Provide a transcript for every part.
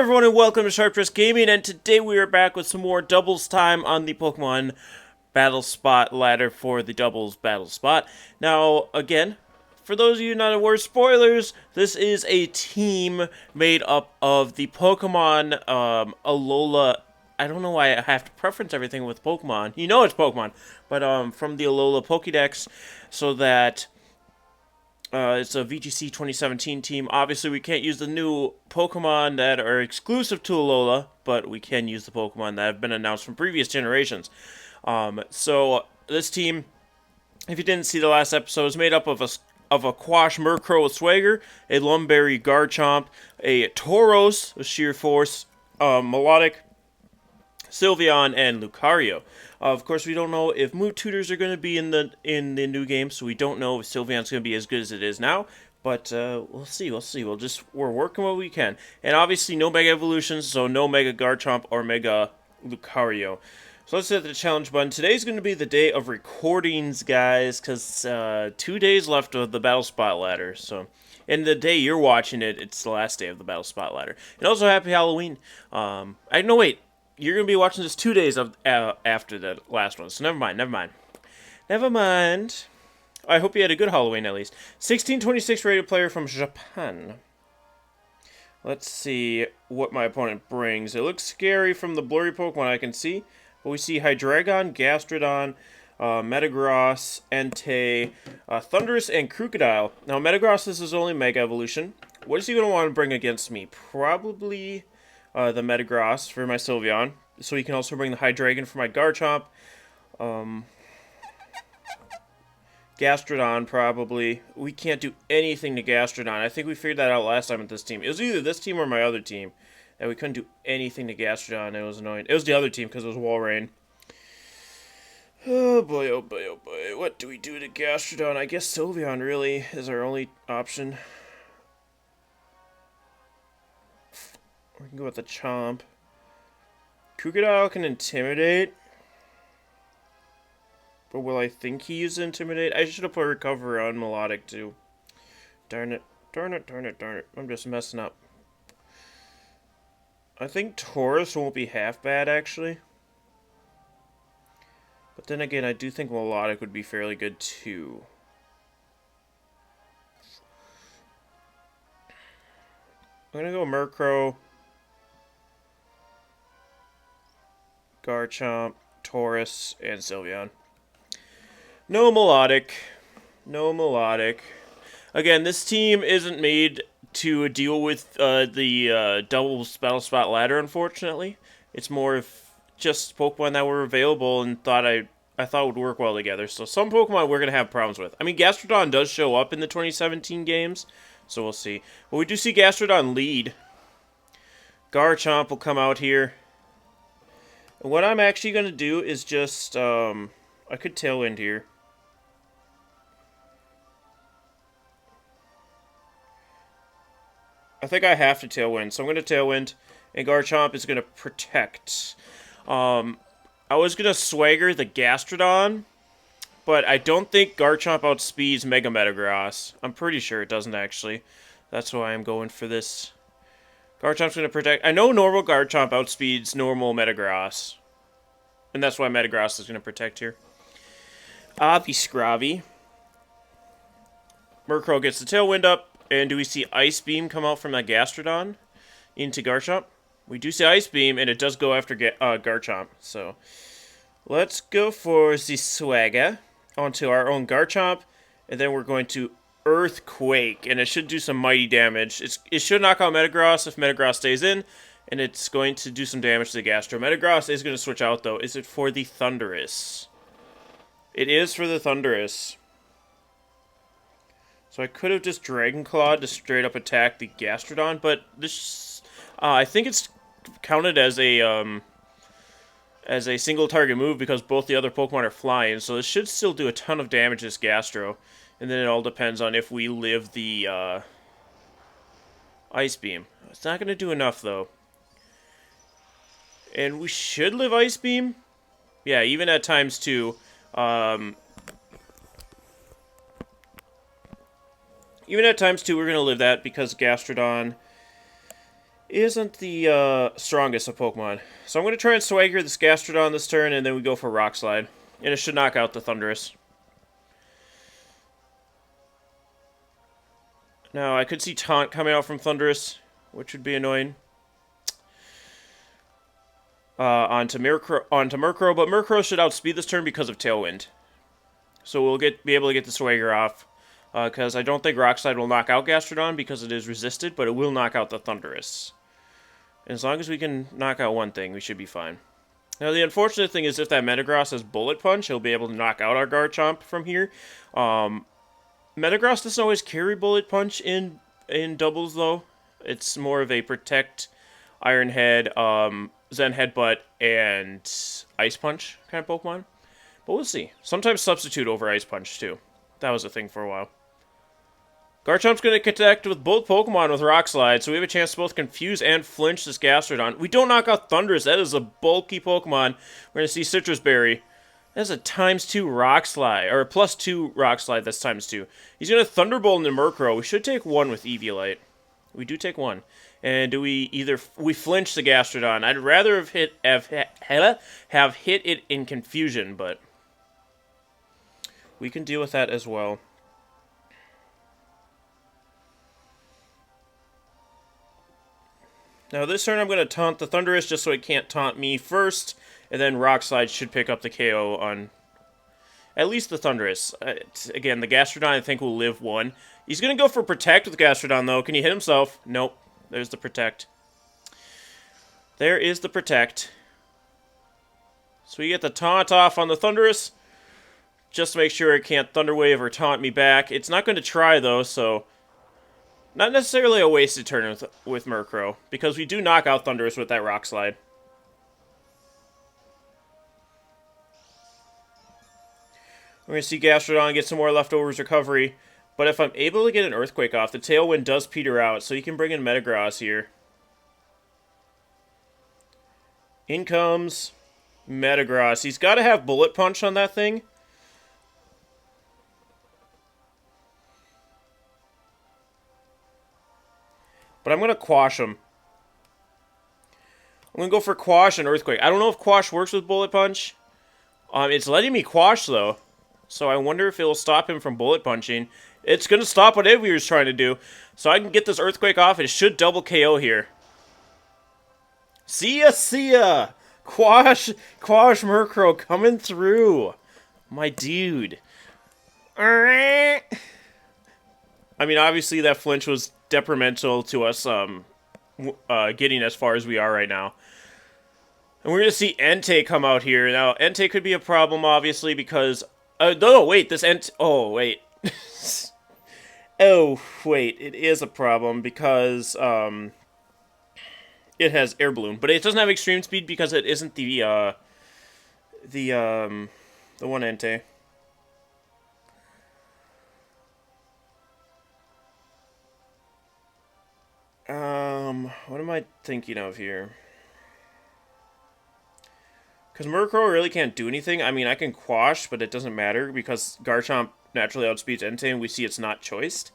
everyone, and welcome to Sharp Dress Gaming, and today we are back with some more doubles time on the Pokemon Battle Spot ladder for the doubles battle spot. Now, again, for those of you not aware, spoilers, this is a team made up of the Pokemon Alola. I don't know why I have to preference everything with Pokemon. You know it's Pokemon, but from the Alola Pokédex, so that it's a VGC 2017 team. Obviously, we can't use the new Pokemon that are exclusive to Alola, but we can use the Pokemon that have been announced from previous generations. So this team, if you didn't see the last episode, is made up of a Quash Murkrow with Swagger, a Lumberry Garchomp, a Tauros with Sheer Force, Melodic, Sylveon, and Lucario. Of course, we don't know if Mewtutors are going to be in the new game, so we don't know if Sylveon's going to be as good as it is now. But we'll see. We're working what we can, and obviously no Mega Evolutions, so no Mega Garchomp or Mega Lucario. So let's hit the challenge button. Today's going to be the day of recordings, guys, because 2 days left of the Battle Spot ladder. So, and the day you're watching it, it's the last day of the Battle Spot ladder. And also, Happy Halloween. Wait. You're going to be watching this 2 days after the last one, so never mind. I hope you had a good Halloween, at least. 1626 rated player from Japan. Let's see what my opponent brings. It looks scary from the blurry Pokemon I can see, but we see Hydreigon, Gastrodon, Metagross, Entei, Thundurus, and Crocodile. Now, Metagross is his only Mega Evolution. What is he going to want to bring against me? Probably the Metagross for my Sylveon. So he can also bring the Hydreigon for my Garchomp. Gastrodon, probably. We can't do anything to Gastrodon. I think we figured that out last time with this team. It was either this team or my other team that we couldn't do anything to Gastrodon. It was annoying. It was the other team because it was Walrein. Oh boy, oh boy, oh boy. What do we do to Gastrodon? I guess Sylveon really is our only option. We can go with the Chomp. Crocodile can Intimidate. But will I think he used Intimidate? I should have put Recover on Melodic too. Darn it. I'm just messing up. I think Tauros won't be half bad, actually. But then again, I do think Melodic would be fairly good too. I'm gonna go Murkrow, Garchomp, Tauros, and Sylveon. No Melodic. Again, this team isn't made to deal with the double Battle Spot ladder, unfortunately. It's more of just Pokemon that were available and I thought would work well together. So some Pokemon we're going to have problems with. I mean, Gastrodon does show up in the 2017 games, so we'll see. But we do see Gastrodon lead. Garchomp will come out here. And what I'm actually going to do is just, I could Tailwind here. I think I have to Tailwind, so I'm going to Tailwind, and Garchomp is going to Protect. I was going to Swagger the Gastrodon, but I don't think Garchomp outspeeds Mega Metagross. I'm pretty sure it doesn't, actually. That's why I'm going for this. Garchomp's going to Protect. I know normal Garchomp outspeeds normal Metagross, and that's why Metagross is going to Protect here. Scrappy. Murkrow gets the Tailwind up. And do we see Ice Beam come out from that Gastrodon into Garchomp? We do see Ice Beam, and it does go after Garchomp. So let's go for the Swagger onto our own Garchomp, and then we're going to Earthquake, and it should do some mighty damage. It should knock out Metagross if Metagross stays in, and it's going to do some damage to the Gastro. Metagross is going to switch out, though. Is it for the Thundurus? It is for the Thundurus. So I could have just Dragon Clawed to straight up attack the Gastrodon, but this, I think it's counted as a single target move because both the other Pokemon are flying, so this should still do a ton of damage to this Gastro. And then it all depends on if we live the Ice Beam. It's not going to do enough, though. And we should live Ice Beam? Yeah, even at times 2. Even at times 2, we're going to live that because Gastrodon isn't the strongest of Pokemon. So I'm going to try and Swagger this Gastrodon this turn, and then we go for Rock Slide. And it should knock out the Thundurus. Now, I could see Taunt coming out from Thundurus, which would be annoying. Onto Murkrow, but Murkrow should outspeed this turn because of Tailwind. So we'll be able to get the Swagger off. Because I don't think Rock Slide will knock out Gastrodon because it is resisted, but it will knock out the Thundurus. And as long as we can knock out one thing, we should be fine. Now, the unfortunate thing is if that Metagross has Bullet Punch, he'll be able to knock out our Garchomp from here. Metagross doesn't always carry Bullet Punch in doubles, though. It's more of a Protect, Iron Head, Zen Headbutt, and Ice Punch kind of Pokemon. But we'll see. Sometimes Substitute over Ice Punch, too. That was a thing for a while. Garchomp's going to connect with both Pokemon with Rock Slide, so we have a chance to both confuse and flinch this Gastrodon. We don't knock out Thundurus. That is a bulky Pokemon. We're going to see Citrus Berry. That's a +2 Rock Slide, or a +2 Rock Slide, that's +2. He's going to Thunderbolt into Murkrow. We should take one with Eviolite. We do take one. And do we we flinch the Gastrodon? I'd rather have hit it in confusion, but we can deal with that as well. Now this turn I'm going to taunt the Thundurus just so it can't taunt me first, and then Rock Slide should pick up the KO on at least the Thundurus. Again, the Gastrodon I think will live one. He's going to go for Protect with Gastrodon though. Can he hit himself? Nope. There's the Protect. There is the Protect. So we get the taunt off on the Thundurus, just to make sure it can't Thunder Wave or taunt me back. It's not going to try though, so not necessarily a wasted turn with Murkrow, because we do knock out Thundurus with that Rock Slide. We're going to see Gastrodon get some more leftovers recovery, but if I'm able to get an Earthquake off, the Tailwind does peter out, so you can bring in Metagross here. In comes Metagross. He's got to have Bullet Punch on that thing. But I'm going to Quash him. I'm going to go for Quash and Earthquake. I don't know if Quash works with Bullet Punch. It's letting me Quash, though. So I wonder if it'll stop him from Bullet Punching. It's going to stop what Evior's trying to do. So I can get this Earthquake off. It should double KO here. See ya! Quash Murkrow coming through. My dude. I mean, obviously that flinch was detrimental to us getting as far as we are right now. And we're going to see Entei come out here. Now, Entei could be a problem, obviously, because... no, wait, this oh, wait. Oh, wait, it is a problem because it has Air Balloon. But it doesn't have Extreme Speed because it isn't the one Entei. What am I thinking of here? Because Murkrow really can't do anything. I mean, I can Quash, but it doesn't matter because Garchomp naturally outspeeds Entei, and we see it's not choiced.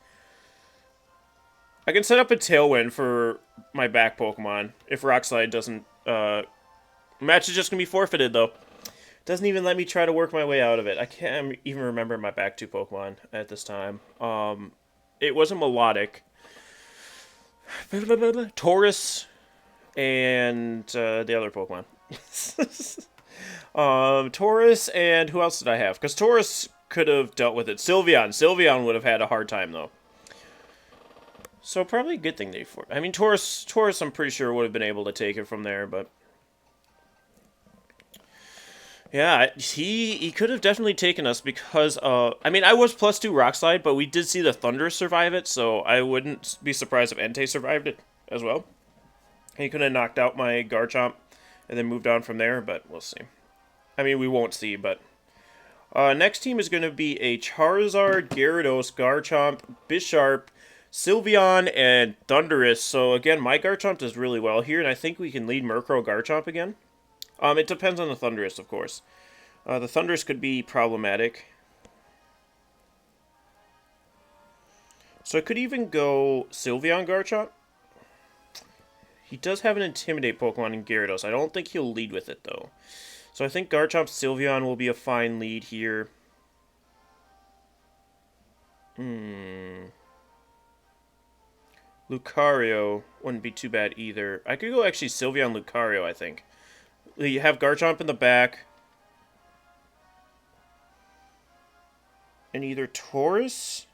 I can set up a Tailwind for my back Pokemon if Rock Slide doesn't... match is just going to be forfeited, though. Doesn't even let me try to work my way out of it. I can't even remember my back two Pokemon at this time. It wasn't Melodic. Taurus and the other Pokemon. Taurus and who else did I have? Because Taurus could have dealt with it. Sylveon. Sylveon would have had a hard time, though. So probably a good thing they for. I mean, Taurus, I'm pretty sure would have been able to take it from there, but yeah, he could have definitely taken us because I mean, I was +2 Rock Slide, but we did see the Thunder survive it, so I wouldn't be surprised if Entei survived it as well. He could have knocked out my Garchomp and then moved on from there, but we'll see. I mean, we won't see, but next team is going to be a Charizard, Gyarados, Garchomp, Bisharp, Sylveon, and Thundurus. So again, my Garchomp does really well here, and I think we can lead Murkrow Garchomp again. It depends on the Thundurus, of course. The Thundurus could be problematic. So I could even go Sylveon Garchomp. He does have an Intimidate Pokemon in Gyarados. I don't think he'll lead with it, though. So I think Garchomp Sylveon will be a fine lead here. Lucario wouldn't be too bad either. I could go actually Sylveon Lucario, I think. You have Garchomp in the back. And either Taurus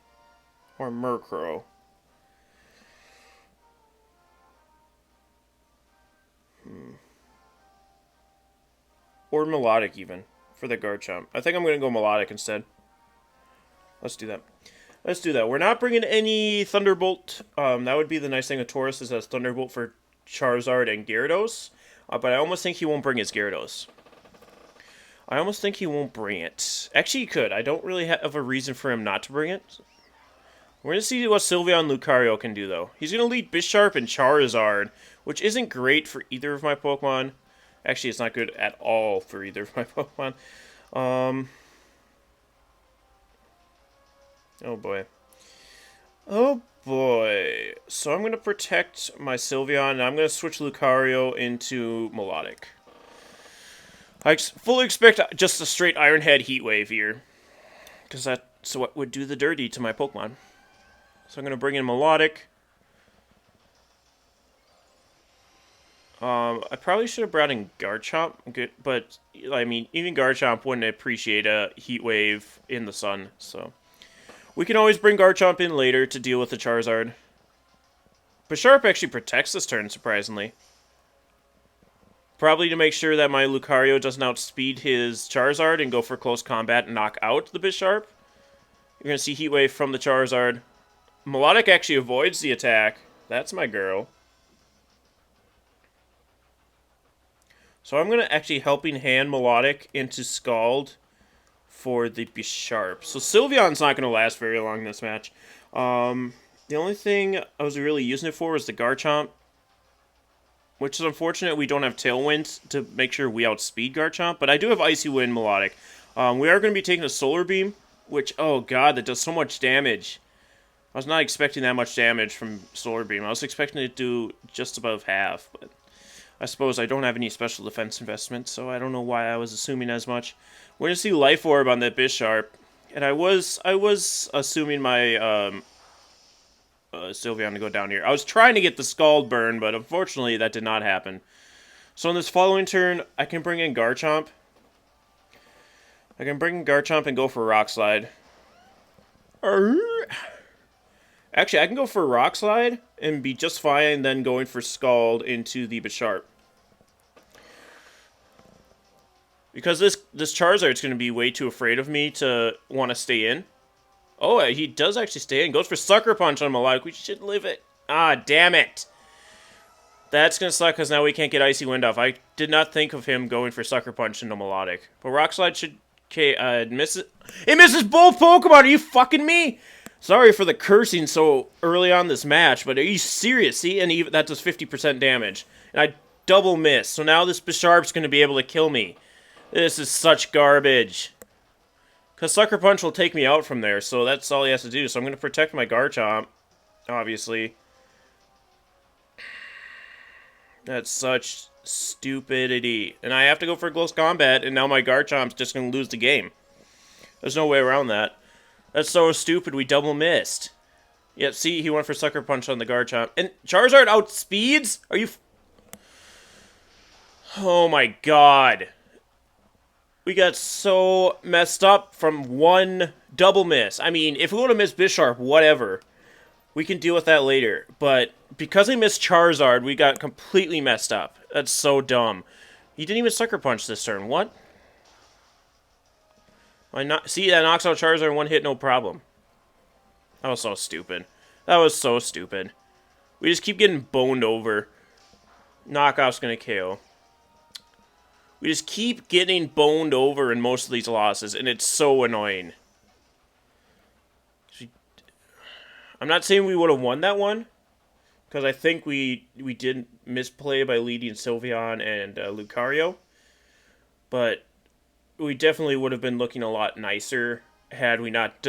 or Murkrow. Or Melodic, even, for the Garchomp. I think I'm going to go Melodic instead. Let's do that. Let's do that. We're not bringing any Thunderbolt. That would be the nice thing with Taurus, is that Thunderbolt for Charizard and Gyarados. But I almost think he won't bring his Gyarados. I almost think he won't bring it. Actually, he could. I don't really have a reason for him not to bring it. We're going to see what Sylveon Lucario can do, though. He's going to lead Bisharp and Charizard, which isn't great for either of my Pokemon. Actually, it's not good at all for either of my Pokemon. Oh, boy. Oh, boy. So I'm going to protect my Sylveon, and I'm going to switch Lucario into Melodic. I fully expect just a straight Iron Head Heat Wave here, because that's what would do the dirty to my Pokemon. So I'm going to bring in Melodic. I probably should have brought in Garchomp, but, I mean, even Garchomp wouldn't appreciate a Heat Wave in the sun, so... We can always bring Garchomp in later to deal with the Charizard. Bisharp actually protects this turn, surprisingly. Probably to make sure that my Lucario doesn't outspeed his Charizard and go for close combat and knock out the Bisharp. You're going to see Heat Wave from the Charizard. Melodic actually avoids the attack. That's my girl. So I'm going to actually Helping Hand Melodic into Scald for the Bisharp. So Sylveon's not going to last very long in this match. The only thing I was really using it for was the Garchomp, which is unfortunate we don't have Tailwind to make sure we outspeed Garchomp, but I do have Icy Wind Melodic. We are going to be taking a Solar Beam, which, oh god, that does so much damage. I was not expecting that much damage from Solar Beam. I was expecting it to do just above half, but I suppose I don't have any special defense investments, so I don't know why I was assuming as much. We're going to see Life Orb on that Bisharp, and I was assuming my Sylveon to go down here. I was trying to get the Scald burn, but unfortunately that did not happen. So in this following turn, I can bring in Garchomp. I can bring in Garchomp and go for Rock Slide. Actually, I can go for Rock Slide and be just fine then going for Scald into the Bisharp. Because this Charizard's going to be way too afraid of me to want to stay in. Oh, he does actually stay in. Goes for Sucker Punch on Melodic. We should live it. Ah, damn it. That's going to suck because now we can't get Icy Wind off. I did not think of him going for Sucker Punch into Melodic. But Rock Slide should... Okay, miss it. It misses both Pokemon. Are you fucking me? Sorry for the cursing so early on this match, but are you serious? See, and even that does 50% damage. And I double miss. So now this Bisharp's going to be able to kill me. This is such garbage. Because Sucker Punch will take me out from there, so that's all he has to do. So I'm going to protect my Garchomp, obviously. That's such stupidity. And I have to go for close combat, and now my Garchomp's just going to lose the game. There's no way around that. That's so stupid, we double missed. Yep, see, he went for Sucker Punch on the Garchomp. And Charizard outspeeds? Are you... Oh my god. We got so messed up from one double miss. I mean, if we would have missed Bisharp, whatever. We can deal with that later. But because I missed Charizard, we got completely messed up. That's so dumb. He didn't even Sucker Punch this turn. What? See, that knocks out Charizard in one hit, no problem. That was so stupid. That was so stupid. We just keep getting boned over. Knockoff's gonna KO. We just keep getting boned over in most of these losses, and it's so annoying. I'm not saying we would have won that one, because I think we did misplay by leading Sylveon and Lucario, but we definitely would have been looking a lot nicer had we not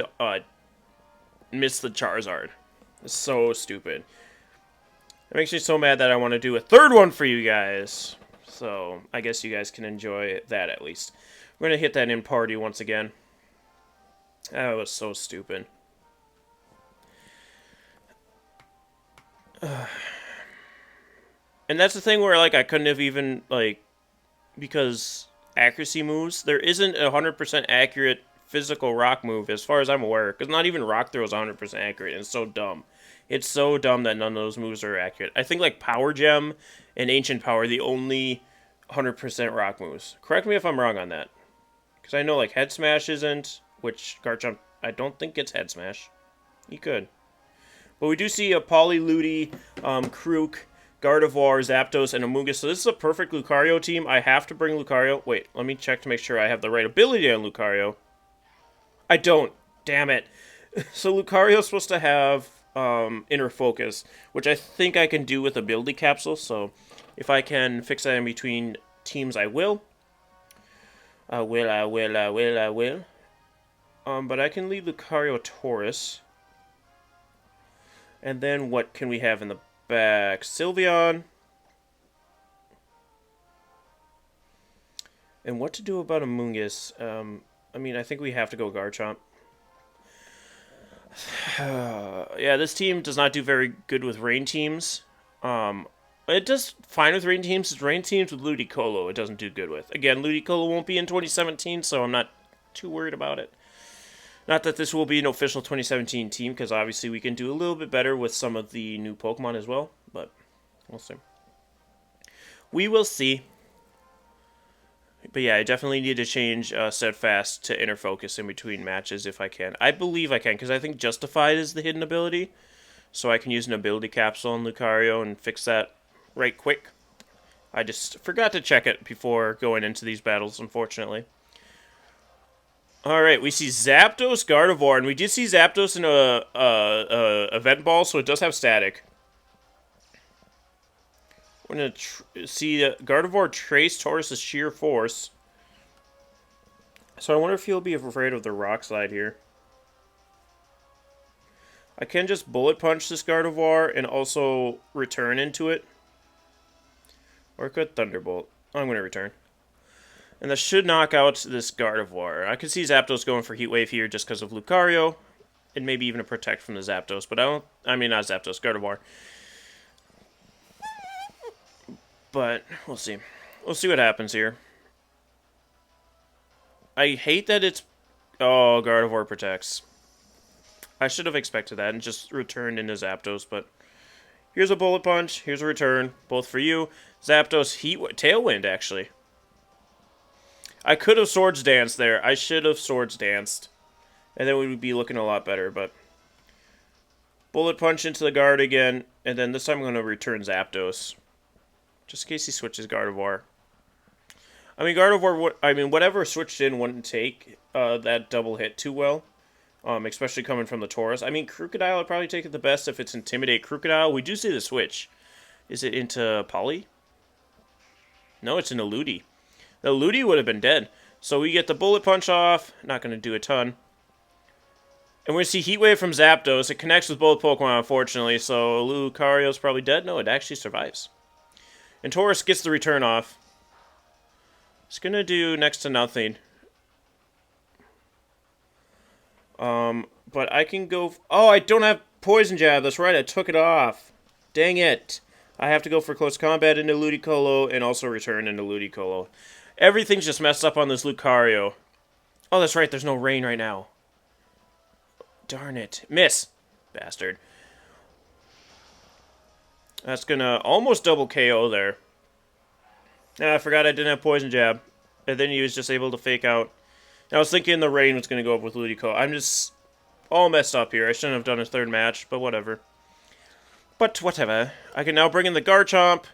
missed the Charizard. It's so stupid. It makes me so mad that I want to do a third one for you guys. So, I guess you guys can enjoy that at least. We're going to hit that in party once again. That was so stupid. And that's the thing where, like, I couldn't have even, like, because accuracy moves, there isn't a 100% accurate physical rock move as far as I'm aware. Because not even rock throw is 100% accurate, and it's so dumb. It's so dumb that none of those moves are accurate. I think, like, Power Gem and Ancient Power are the only 100% rock moves. Correct me if I'm wrong on that. Because I know, like, Head Smash isn't, which Garchomp, I don't think gets Head Smash. He could. But we do see a Polyludi, Krook, Gardevoir, Zapdos, and Amoonguss. So this is a perfect Lucario team. I have to bring Lucario. Wait, let me check to make sure I have the right ability on Lucario. I don't. Damn it. So Lucario's supposed to have Inner Focus, which I think I can do with Ability Capsule. So if I can fix that in between teams, I will. I will. But I can leave Lucario Taurus. And then what can we have in the back? Sylveon. And what to do about Amoonguss? I mean, I think we have to go Garchomp. Yeah, this team does not do very good with rain teams. It does fine with rain teams. It's rain teams with Ludicolo it doesn't do good with. Again, Ludicolo won't be in 2017, so I'm not too worried about it. Not that this will be an official 2017 team, because obviously we can do a little bit better with some of the new Pokemon as well, but we'll see. We will see. But yeah, I definitely need to change Steadfast to Inner Focus in between matches if I can. I believe I can, because I think Justified is the hidden ability, so I can use an Ability Capsule on Lucario and fix that right quick. I just forgot to check it before going into these battles, unfortunately. Alright, we see Zapdos, Gardevoir, and we did see Zapdos in a event ball, so it does have static. We're going to see Gardevoir trace Taurus' sheer force. So I wonder if he'll be afraid of the Rock Slide here. I can just Bullet Punch this Gardevoir and also return into it. Or I could Thunderbolt. I'm going to return. And that should knock out this Gardevoir. I could see Zapdos going for Heat Wave here just because of Lucario. And maybe even a Protect from the Zapdos. But I mean, not Zapdos, Gardevoir. But we'll see. We'll see what happens here. I hate that it's... Oh, Gardevoir protects. I should have expected that and just returned into Zapdos, but... Here's a Bullet Punch. Here's a return. Both for you. Zapdos, Tailwind, actually. I could have Swords Danced there. I should have Swords Danced. And then we would be looking a lot better, but... Bullet Punch into the guard again. And then this time I'm going to return Zapdos. Just in case he switches Gardevoir. I mean, Gardevoir, whatever switched in wouldn't take that double hit too well. Especially coming from the Taurus. I mean, Crocodile would probably take it the best if it's Intimidate Crocodile. We do see the switch. Is it into Poly? No, it's into Ludi. The Ludi would have been dead. So we get the Bullet Punch off. Not going to do a ton. And we see Heat Wave from Zapdos. It connects with both Pokemon, unfortunately. So Lucario's probably dead. No, it actually survives. And Taurus gets the return off. It's going to do next to nothing. But I can go... Oh, I don't have Poison Jab. That's right, I took it off. Dang it. I have to go for Close Combat into Ludicolo and also return into Ludicolo. Everything's just messed up on this Lucario. Oh, that's right, there's no rain right now. Darn it. Miss. Bastard. That's gonna almost double KO there. I forgot I didn't have Poison Jab. And then he was just able to fake out. And I was thinking the rain was going to go up with Ludicolo. I'm just all messed up here. I shouldn't have done a third match, but whatever. But whatever. I can now bring in the Garchomp.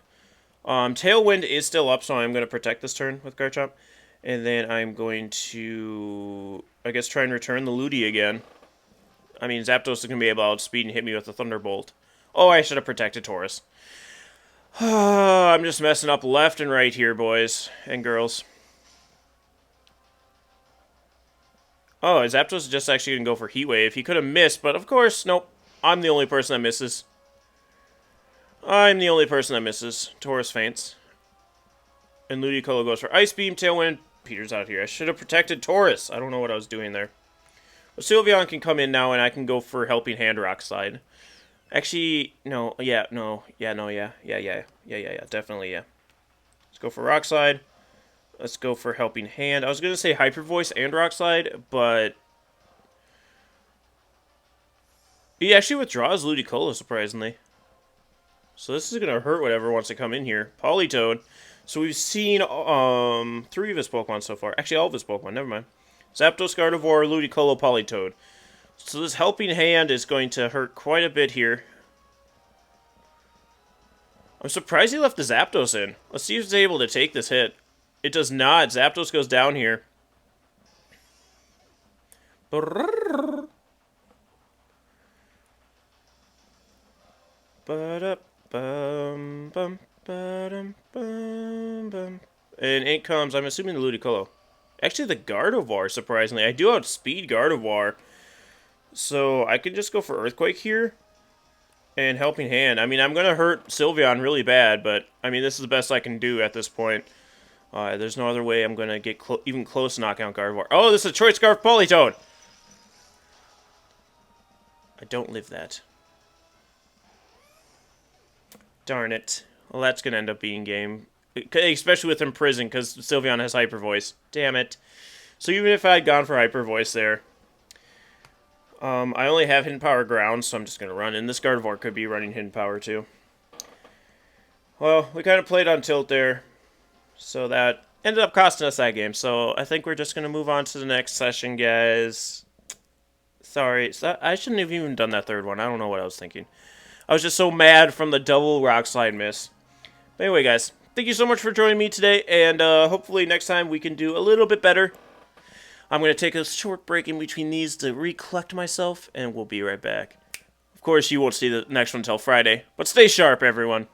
Tailwind is still up, so I'm going to protect this turn with Garchomp. And then I'm going to, I guess, try and return the Ludi again. I mean, Zapdos is going to be able to outspeed and hit me with a Thunderbolt. Oh, I should have protected Taurus. I'm just messing up left and right here, boys and girls. Oh, Zapdos just actually going to go for Heat Wave. He could have missed, but of course, nope. I'm the only person that misses. I'm the only person that misses. Taurus faints. And Ludicolo goes for Ice Beam, Tailwind. Peter's out here. I should have protected Taurus. I don't know what I was doing there. But Sylveon can come in now, and I can go for Helping Hand Rock Slide. Actually, no. Yeah, no. Yeah, no, yeah. Yeah. Definitely, yeah. Let's go for Rock Slide. Let's go for Helping Hand. I was going to say Hyper Voice and Rock Slide, but he actually withdraws Ludicolo, surprisingly. So this is going to hurt whatever wants to come in here. Politoed. So we've seen 3 of his Pokemon so far. Actually, all of his Pokemon. Never mind. Zapdos, Gardevoir, Ludicolo, Politoed. So this Helping Hand is going to hurt quite a bit here. I'm surprised he left the Zapdos in. Let's see if he's able to take this hit. It does not. Zapdos goes down here. And in comes, I'm assuming, the Ludicolo. Actually, the Gardevoir, surprisingly. I do outspeed Gardevoir. So I could just go for Earthquake here. And Helping Hand. I mean, I'm going to hurt Sylveon really bad, but, I mean, this is the best I can do at this point. There's no other way I'm going to get even close to knocking out Gardevoir. Oh, this is a Choice Scarf Politoed! I don't live that. Darn it. Well, that's going to end up being game. Especially with Imprison, because Sylveon has Hyper Voice. Damn it. So even if I had gone for Hyper Voice there, I only have Hidden Power Ground, so I'm just going to run. And this Gardevoir could be running Hidden Power too. Well, we kind of played on tilt there. So that ended up costing us that game. So I think we're just going to move on to the next session, guys. Sorry. I shouldn't have even done that third one. I don't know what I was thinking. I was just so mad from the double Rock Slide miss. But anyway, guys. Thank you so much for joining me today. And hopefully next time we can do a little bit better. I'm going to take a short break in between these to recollect myself. And we'll be right back. Of course, you won't see the next one until Friday. But stay sharp, everyone.